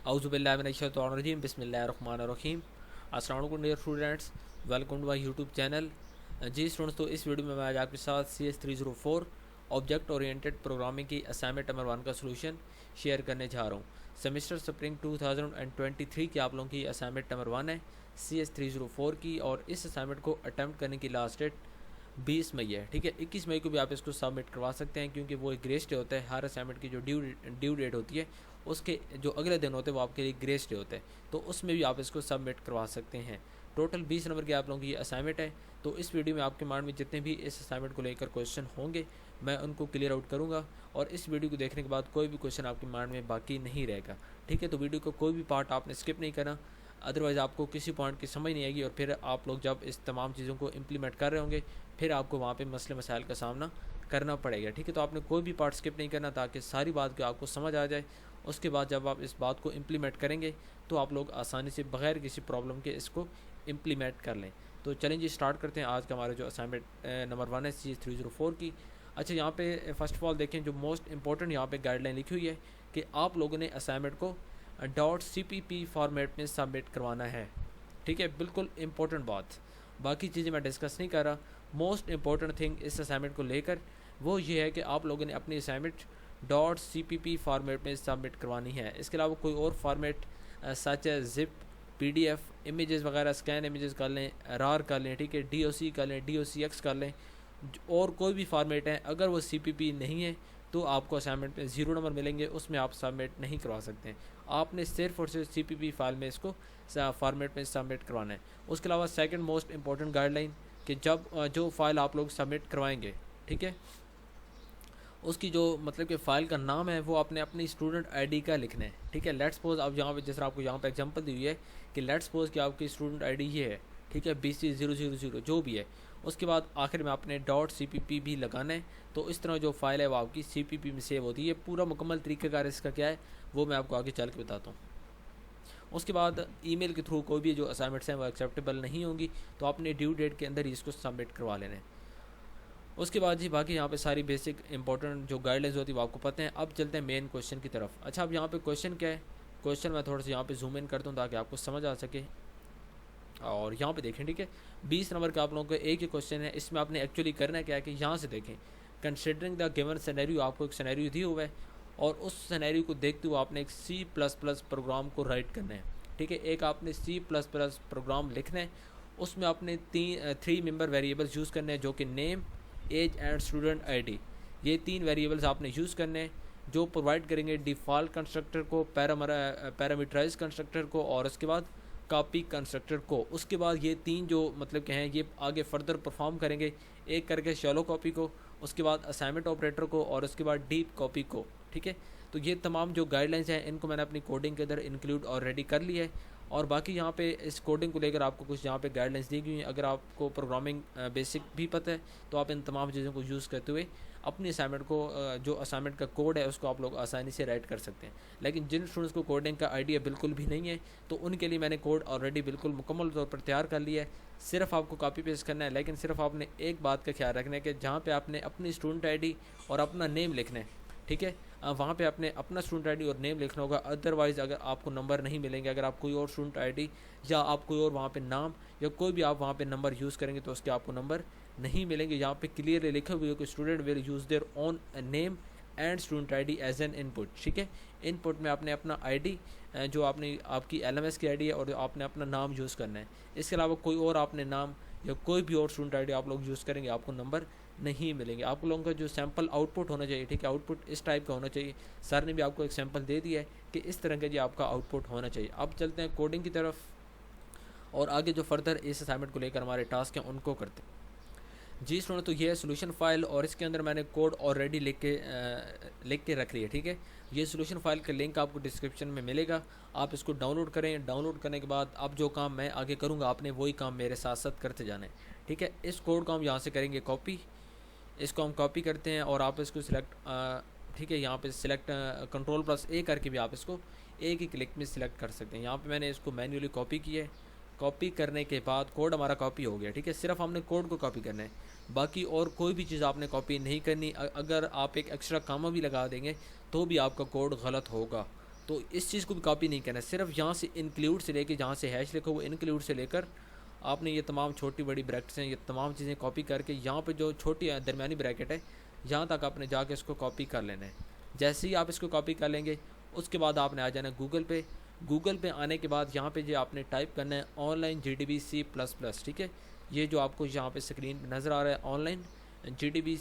औज़ुबिल्लाहिमिनश्शैतानिर्रजीम बिस्मिल्लाहिर्रहमानिर्रहीम। अस्सलाम वालेकुम dear students, welcome to my YouTube channel. जी स्टूडेंट्स, तो इस वीडियो में मैं आज आपके साथ CS304 ऑब्जेक्ट ओरिएंटेड प्रोग्रामिंग की असाइनमेंट नंबर 1 का सलूशन शेयर करने जा रहा हूँ। सेमेस्टर स्प्रिंग 2023 की आप लोगों की असाइनमेंट नंबर 1 है CS304 की, और इस असाइनमेंट को अटैम्प्ट करने की लास्ट डेट 20 मई है। ठीक है, 21 मई को भी आप इसको सबमिट करवा सकते हैं, क्योंकि वो एक ग्रेस डे होता है। हर असाइनमेंट की जो ड्यू डेट होती है उसके जो अगले दिन होते हैं वो आपके लिए ग्रेस डे होते हैं, तो उसमें भी आप इसको सबमिट करवा सकते हैं। टोटल 20 नंबर की आप लोगों की ये असाइनमेंट है। तो इस वीडियो में आपके माइंड में जितने भी इस असाइनमेंट को लेकर क्वेश्चन होंगे मैं उनको क्लियर आउट करूँगा, और इस वीडियो को देखने के बाद कोई भी क्वेश्चन आपके माइंड में बाकी नहीं रहेगा। ठीक है, तो वीडियो को कोई भी पार्ट आपने स्किप नहीं करना, अदरवाइज़ आपको किसी पॉइंट की समझ नहीं आएगी, और फिर आप लोग जब इस तमाम चीज़ों को इम्प्लीमेंट कर रहे होंगे फिर आपको वहाँ पे मसले मसाइल का सामना करना पड़ेगा। ठीक है, तो आपने कोई भी पार्ट स्किप नहीं करना, ताकि सारी बात को आपको समझ आ जाए। उसके बाद जब आप इस बात को इम्प्लीमेंट करेंगे तो आप लोग आसानी से बगैर किसी प्रॉब्लम के इसको इम्प्लीमेंट कर लें। तो चलें जी, स्टार्ट करते हैं आज का हमारा जो असाइनमेंट नंबर 1 है CS304 की। अच्छा, यहाँ पे फ़र्स्ट ऑफ ऑल देखें, जो मोस्ट इंपॉर्टेंट यहाँ पे गाइडलाइन लिखी हुई है कि आप लोगों ने असाइनमेंट को .cpp फॉर्मेट में सबमिट करवाना है। ठीक है, बिल्कुल इम्पोर्टेंट बात, बाकी चीज़ें मैं डिस्कस नहीं कर रहा। मोस्ट इम्पॉर्टेंट थिंग इस असाइनमेंट को लेकर वो ये है कि आप लोगों ने अपनी असाइनमेंट .cpp फॉर्मेट में सबमिट करवानी है। इसके अलावा कोई और फॉर्मेट सच है जिप, PDF, इमेजेस वगैरह, स्कैन इमेजेस कर लें, RAR कर लें, ठीक है, DOC कर लें, DOCX कर लें, और कोई भी फॉर्मेट है, अगर वो CPP नहीं है तो आपको असाइनमेंट में 0 नंबर मिलेंगे, उसमें आप सबमिट नहीं करवा सकते हैं। आपने सिर्फ और सिर्फ CPP फाइल में इसको फॉर्मेट में सबमिट करवाना है। उसके अलावा सेकंड मोस्ट इंपॉर्टेंट गाइडलाइन कि जब जो फाइल आप लोग सबमिट करवाएंगे, ठीक है, उसकी जो मतलब कि फ़ाइल का नाम है वो आपने अपनी स्टूडेंट ID का लिखना है। ठीक है, लेट्स सपोज अब यहाँ पे जैसे आपको यहाँ पे एग्जांपल दी हुई है कि लेट्स सपोज कि आपकी स्टूडेंट ID ये है, ठीक है, BC000 जो भी है। उसके बाद आखिर में आपने .cpp भी लगाना है। तो इस तरह जो फाइल है वो आपकी CPP में सेव होती है। पूरा मुकम्मल तरीक़ाकार इसका क्या है वो मैं आपको आगे चल के बताता हूँ। उसके बाद ईमेल के थ्रू कोई भी जो असाइनमेंट्स हैं वो एक्सेप्टेबल नहीं होंगी, तो आपने ड्यू डेट के अंदर ही इसको सबमिट करवा लेना है। उसके बाद जी बाकी यहाँ पे सारी बेसिक इंपॉर्टेंट जो गाइडलाइंस होती है वो आपको पता है। अब चलते हैं मेन क्वेश्चन की तरफ। अच्छा, अब यहाँ पे क्वेश्चन क्या है, क्वेश्चन मैं थोड़ा सा यहाँ पे जूम इन करता हूँ ताकि आपको समझ आ सके। और यहाँ पे देखें, ठीक है, 20 नंबर का आप लोगों को एक ही क्वेश्चन है। इसमें आपने एक्चुअली करना क्या है कि यहाँ से देखें, कंसिडरिंग द गिवन सिनेरियो, आपको एक सिनेरियो दी हुआ है और उस सिनेरियो को देखते हुए आपने एक C++ प्रोग्राम को राइट करना है। ठीक है, एक आपने C++ प्रोग्राम लिखना है। उसमें आपने 3 मेंबर वेरिएबल्स यूज़ करने हैं, जो कि name, age and student ID। ये 3 वेरिएबल्स आपने यूज़ करने हैं, जो प्रोवाइड करेंगे डिफ़ॉल्ट कंस्ट्रक्टर को, पैरामीटराइज कंस्ट्रक्टर को, और उसके बाद कॉपी कंस्ट्रक्टर को। उसके बाद ये 3 जो मतलब क्या हैं ये आगे फर्दर परफॉर्म करेंगे, एक करके शैलो कॉपी को, उसके बाद असाइनमेंट ऑपरेटर को, और उसके बाद डीप कॉपी को। ठीक है, तो ये तमाम जो गाइडलाइंस हैं इनको मैंने अपनी कोडिंग के अंदर इंक्लूड ऑलरेडी कर लिया है। और बाकी यहाँ पे इस कोडिंग को लेकर आपको कुछ यहाँ पे गाइडलाइंस दी गई हैं। अगर आपको प्रोग्रामिंग बेसिक भी पता है तो आप इन तमाम चीज़ों को यूज़ करते हुए अपनी असाइनमेंट को जो असाइनमेंट का कोड है उसको आप लोग आसानी से राइट कर सकते हैं। लेकिन जिन स्टूडेंट्स को कोडिंग का आइडिया बिल्कुल भी नहीं है तो उनके लिए मैंने कोड ऑलरेडी बिल्कुल मुकम्मल तौर पर तैयार कर लिया है। सिर्फ आपको कॉपी पेस्ट करना है, लेकिन सिर्फ आपने एक बात का ख्याल रखना है कि जहाँ पे आपने अपनी स्टूडेंट ID और अपना नेम लिखना है, ठीक है, वहाँ पे आपने अपना स्टूडेंट ID और नेम लिखना होगा। अदरवाइज़ अगर आपको नंबर नहीं मिलेंगे, अगर आप कोई और स्टूडेंट ID या आप कोई और वहाँ पे नाम या कोई भी आप वहाँ पे नंबर यूज़ करेंगे तो उसके आपको नंबर नहीं मिलेंगे। यहाँ पे क्लियरली लिखा हुआ है कि student will use their own name and student ID as an input. ठीक है, इनपुट में आपने अपना ID जो आपने आपकी LMS की ID है और आपने अपना नाम यूज़ करना है। इसके अलावा कोई और आपने नाम या कोई भी और स्टूडेंट ID आप लोग यूज़ करेंगे आपको नंबर नहीं मिलेंगे। आप लोगों का जो सैम्पल आउटपुट होना चाहिए, ठीक है, आउटपुट इस टाइप का होना चाहिए। सर ने भी आपको एक सैम्पल दे दिया है कि इस तरह का जी आपका आउटपुट होना चाहिए। अब चलते हैं कोडिंग की तरफ और आगे जो फर्दर इस असाइनमेंट को लेकर हमारे टास्क हैं उनको करते हैं। जी स्टूडेंट, तो ये है सोल्यूशन फाइल और इसके अंदर मैंने कोड ऑलरेडी लिख के रख लिया। ठीक है, ये सोल्यूशन फाइल का लिंक आपको डिस्क्रिप्शन में मिलेगा, आप इसको डाउनलोड करें। डाउनलोड करने के बाद अब जो काम मैं आगे करूँगा आपने वही काम मेरे साथ साथ करते जाना है। ठीक है, इस कोड को हम यहाँ से करेंगे कॉपी, इसको हम कॉपी करते हैं और आप इसको सिलेक्ट, ठीक है, यहाँ पे सिलेक्ट Ctrl+A करके भी आप इसको एक ही क्लिक में सिलेक्ट कर सकते हैं। यहाँ पे मैंने इसको मैन्युअली कॉपी किया है। कॉपी करने के बाद कोड हमारा कॉपी हो गया। ठीक है, सिर्फ हमने कोड को कॉपी करना है, बाकी और कोई भी चीज़ आपने कॉपी नहीं करनी। अगर आप एक एक्स्ट्रा कामा भी लगा देंगे तो भी आपका कोड गलत होगा। तो इस चीज़ को भी कॉपी नहीं करना है, सिर्फ यहाँ से इंक्लूड से लेके जहाँ से हैश लिखा हुआ इंक्लूड से लेकर आपने ये तमाम छोटी बड़ी ब्रैकेट्स हैं, ये तमाम चीज़ें कॉपी करके यहाँ पे जो छोटी दरमियानी ब्रैकेट है यहाँ तक आपने जाके इसको कॉपी कर लेना है। जैसे ही आप इसको कॉपी कर लेंगे उसके बाद आपने आ जाना गूगल पे। गूगल पे आने के बाद यहाँ पे जो आपने टाइप करना है ऑनलाइन GDB++, ठीक है। ये जो आपको यहाँ पे स्क्रीन पे नज़र आ रहा है ऑनलाइन GDB++,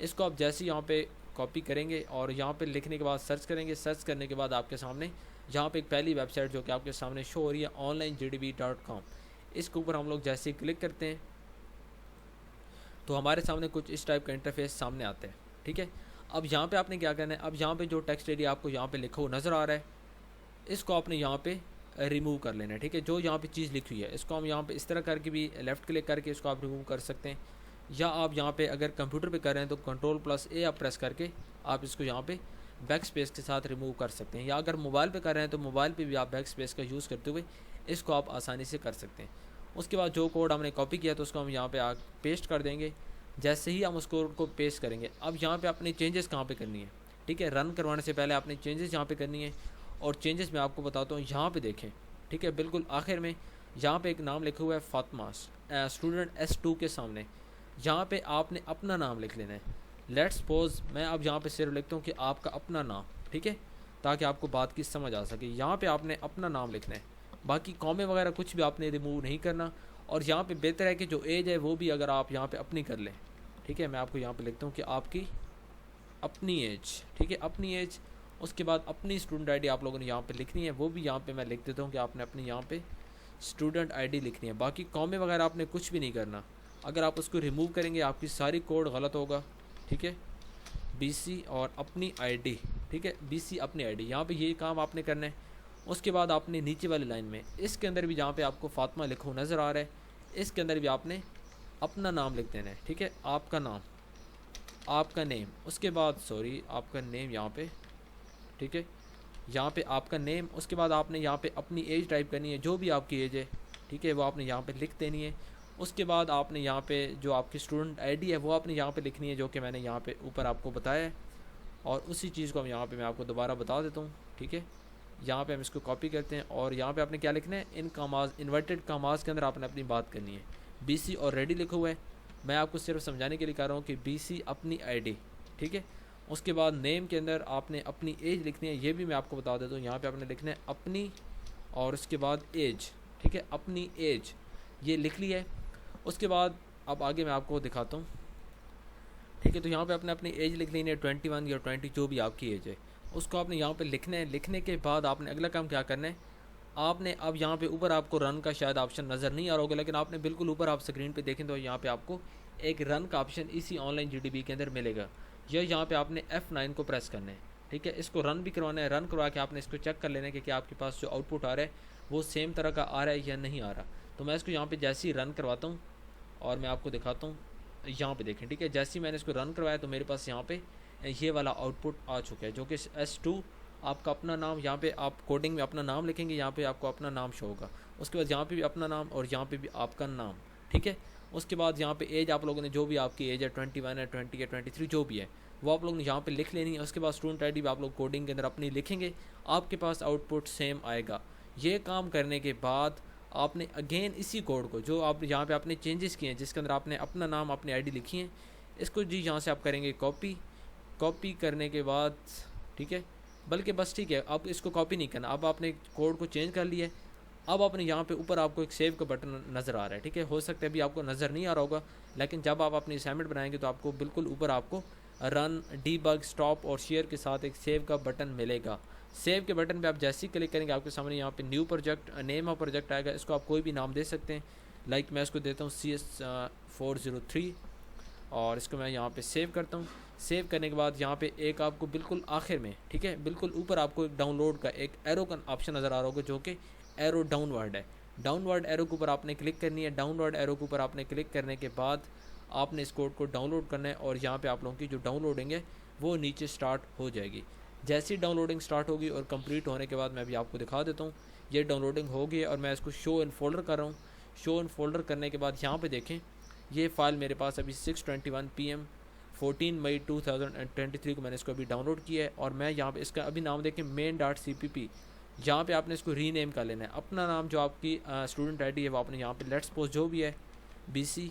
इसको आप जैसे ही यहाँ पे कॉपी करेंगे और यहाँ पे लिखने के बाद सर्च करेंगे। सर्च करने के बाद आपके सामने यहाँ पे एक पहली वेबसाइट जो कि आपके सामने शो हो रही है onlinegdb.com, इसके ऊपर हम लोग जैसे ही क्लिक करते हैं तो हमारे सामने कुछ इस टाइप का इंटरफेस सामने आता है, ठीक है। अब यहाँ पे आपने क्या करना है, अब यहाँ पे जो टेक्स्ट एरिया आपको यहाँ पे लिखा हुआ नज़र आ रहा है इसको आपने यहाँ पे रिमूव कर लेना है, ठीक है। जो यहाँ पे चीज़ लिखी हुई है इसको हम यहाँ पे इस तरह करके भी लेफ़्ट क्लिक करके इसको आप रिमूव कर सकते हैं, या आप यहाँ पे अगर कंप्यूटर पे कर रहे हैं तो Ctrl+A आप प्रेस करके आप इसको यहाँ पे बैक स्पेस के साथ रिमूव कर सकते हैं, या अगर मोबाइल पे कर रहे हैं तो मोबाइल पे भी आप बैक स्पेस का यूज़ करते हुए इसको आप आसानी से कर सकते हैं। उसके बाद जो कोड हमने कॉपी किया तो उसको हम यहाँ पे पेस्ट कर देंगे। जैसे ही हम उस कोड को पेस्ट करेंगे अब यहाँ पे अपनी चेंजेस कहाँ पे करनी है, ठीक है। रन करवाने से पहले आपने चेंजेस यहाँ पे करनी है, और चेंजेस मैं आपको बताता हूँ यहाँ पे देखें, ठीक है। बिल्कुल आखिर में यहाँ पे एक नाम लिखा हुआ है फातिमा, स्टूडेंट S2 के सामने यहाँ पे आपने अपना नाम लिख लेना है। लेट्स सपोज मैं अब यहाँ पे सिर्फ लिखता हूँ कि आपका अपना नाम, ठीक है, ताकि आपको बात की समझ आ सके। यहाँ पे आपने अपना नाम लिखना है, बाकी कॉमे वगैरह कुछ भी आपने रिमूव नहीं करना। और यहाँ पे बेहतर है कि जो एज है वो भी अगर आप यहाँ पे अपनी कर लें, ठीक है। मैं आपको यहाँ पे लिखता हूँ कि आपकी अपनी एज, ठीक है, अपनी एज। उसके बाद अपनी स्टूडेंट ID आप लोगों ने यहाँ पे लिखनी है, वो भी यहाँ पे मैं लिख देता हूँ कि आपने अपनी यहाँ पे स्टूडेंट ID लिखनी है। बाकी कॉमे वगैरह आपने कुछ भी नहीं करना, अगर आप उसको रिमूव करेंगे आपकी सारी कोड गलत होगा, ठीक है। BC और अपनी ID, ठीक है, BC अपनी ID, यहाँ पे ये काम आपने करना है। उसके बाद आपने नीचे वाली लाइन में इसके अंदर भी जहाँ पे आपको फातिमा लिखा हुआ नज़र आ रहा है इसके अंदर भी आपने अपना नाम लिख देना है, ठीक है, आपका नाम, आपका नेम। उसके बाद आपका नेम यहाँ पे, ठीक है, यहाँ पे आपका नेम। उसके बाद आपने यहाँ पे अपनी एज टाइप करनी है, जो भी आपकी एज है, ठीक है, वो आपने यहाँ पे लिख देनी है। उसके बाद आपने यहाँ पे जो आपकी स्टूडेंट ID है वो आपने यहाँ पे लिखनी है, जो कि मैंने यहाँ पे ऊपर आपको बताया है। और उसी चीज़ को हम यहाँ पे मैं आपको दोबारा बता देता हूँ, ठीक है। यहाँ पे हम इसको कॉपी करते हैं और यहाँ पे आपने क्या लिखना है, इन कामाज इन्वर्टेड कामाज के अंदर आपने अपनी बात करनी है। BC और रेडी लिखा हुआ है, मैं आपको सिर्फ समझाने के लिए कह रहा हूँ कि BC अपनी ID, ठीक है। उसके बाद नेम के अंदर आपने अपनी एज लिखनी है, ये भी मैं आपको बता देता हूँ। यहाँ पे आपने लिखना है अपनी और उसके बाद एज, ठीक है, अपनी एज ये लिख ली है। उसके बाद अब आगे मैं आपको दिखाता हूँ, ठीक है। तो यहाँ पे आपने अपनी एज लिख लेनी है, 21 या 20 जो भी आपकी एज है उसको आपने यहाँ पे लिखना है। लिखने के बाद आपने अगला काम क्या करना है, आपने अब यहाँ पे ऊपर आपको रन का शायद ऑप्शन नज़र नहीं आ रहा होगा, लेकिन आपने बिल्कुल ऊपर आप स्क्रीन पे देखें तो यहाँ पे आपको एक रन का ऑप्शन इसी ऑनलाइन GDB के अंदर मिलेगा। यहाँ पे आपने F9 को प्रेस करना है, ठीक है। इसको रन भी करवाना है, रन करवा के आपने इसको चेक कर लेना है कि आपके पास जो आउटपुट आ रहा है वो सेम तरह का आ रहा है या नहीं आ रहा। तो मैं इसको यहाँ पे जैसे ही रन करवाता हूँ और मैं आपको दिखाता हूँ, यहाँ पे देखें, ठीक है। जैसे ही मैंने इसको रन करवाया तो मेरे पास यहाँ पे ये वाला आउटपुट आ चुका है, जो कि S2 आपका अपना नाम, यहाँ पे आप कोडिंग में अपना नाम लिखेंगे, यहाँ पे आपको अपना नाम शो होगा। उसके बाद यहाँ पे भी अपना नाम और यहाँ पे भी आपका नाम, ठीक है। उसके बाद यहाँ पे एज आप लोगों ने जो भी आपकी एज है 21 है 20 है 23 जो भी है वो आप लोग ने यहाँ पे लिख लेनी है। उसके बाद स्टूडेंट ID भी आप लोग कोडिंग के अंदर अपनी लिखेंगे, आपके पास आउटपुट सेम आएगा। ये काम करने के बाद आपने अगेन इसी कोड को जो आप यहाँ पे आपने चेंजेस किए हैं, जिसके अंदर आपने अपना नाम अपनी ID लिखी है, इसको जी यहाँ से आप करेंगे कॉपी करने के बाद, ठीक है, बल्कि बस ठीक है, अब इसको कॉपी नहीं करना। अब आपने कोड को चेंज कर लिया है, अब आपने यहाँ पे ऊपर आपको एक सेव का बटन नज़र आ रहा है, ठीक है। हो सकता है अभी आपको नज़र नहीं आ रहा होगा, लेकिन जब आप अपनी असाइनमेंट बनाएंगे तो आपको बिल्कुल ऊपर आपको रन, डीबग, स्टॉप और शेयर के साथ एक सेव का बटन मिलेगा। सेव के बटन पे आप जैसे ही क्लिक करेंगे आपके सामने यहाँ पे new project, name of project आएगा। इसको आप कोई भी नाम दे सकते हैं, लाइक मैं इसको देता हूँ CS403 और इसको मैं यहाँ पे सेव करता हूँ। सेव करने के बाद यहाँ पे एक आपको बिल्कुल आखिर में, ठीक है, बिल्कुल ऊपर आपको एक डाउनलोड का एक एरो का ऑप्शन नज़र आ रहा होगा, जो कि एरो डाउनवर्ड है। डाउनवर्ड एरो के ऊपर आपने क्लिक करनी है। डाउनवर्ड एरो के ऊपर आपने क्लिक करने के बाद आपने इस कोड को डाउनलोड करना है और यहाँ पे आप लोगों की जो डाउनलोडिंग है वो नीचे स्टार्ट हो जाएगी। जैसी डाउनलोडिंग स्टार्ट होगी और कंप्लीट होने के बाद मैं अभी आपको दिखा देता हूँ, ये डाउनलोडिंग हो गई है और मैं इसको शो इन फोल्डर कर रहा हूँ। शो इन फोल्डर करने के बाद यहाँ पे देखें, ये फ़ाइल मेरे पास अभी 6:21 PM 14 मई 2023 को मैंने इसको अभी डाउनलोड किया है। और मैं यहाँ पे इसका अभी नाम देखें main.cpp, यहाँ पे आपने इसको रीनेम कर लेना है। अपना नाम जो आपकी स्टूडेंट आईडी है वो आपने यहाँ पे लेट्स सपोज जो भी है BC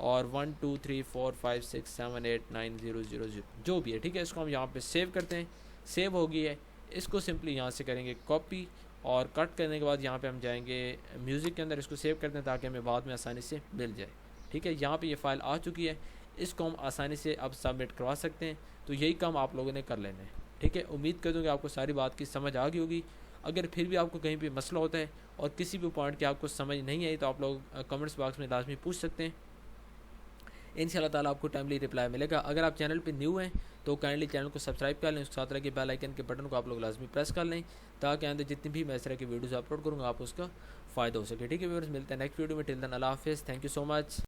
और 1 2 3 4 5 6 7 8 9 0 0 0 जो भी है, ठीक है। इसको हम यहाँ पे सेव करते हैं। सेव हो गई है। इसको सिंपली यहाँ से करेंगे कॉपी और कट करने के बाद यहाँ पे हम जाएंगे म्यूज़िक के अंदर, इसको सेव करते हैं ताकि हमें बाद में आसानी से मिल जाए, ठीक है। यहाँ पे ये फ़ाइल आ चुकी है। इसको हम आसानी से अब सबमिट करवा सकते हैं। तो यही काम आप लोगों ने कर लेना है, ठीक है। उम्मीद कर दूँ कि आपको सारी बात की समझ आ गई होगी। अगर फिर भी आपको कहीं पे मसला होता है और किसी भी पॉइंट की आपको समझ नहीं आई तो आप लोग कमेंट्स बॉक्स में लाजमी पूछ सकते हैं। इंशाल्लाह ताला आपको टाइमली रिप्लाई मिलेगा। अगर आप चैनल पे न्यू हैं तो काइंडली चैनल को सब्सक्राइब कर लें, उसके साथ लगे बेल आइकन के बटन को आप लोग लाजमी प्रेस कर लें ताकि आगे जितनी भी मैं इस तरह की वीडियोज़ अपलोड करूँगा आप उसका फ़ायदा हो सके, ठीक है व्यूअर्स। मिलते हैं नेक्स्ट वीडियो में। टिल देन अल्लाह हाफिज़, थैंक यू सो मच।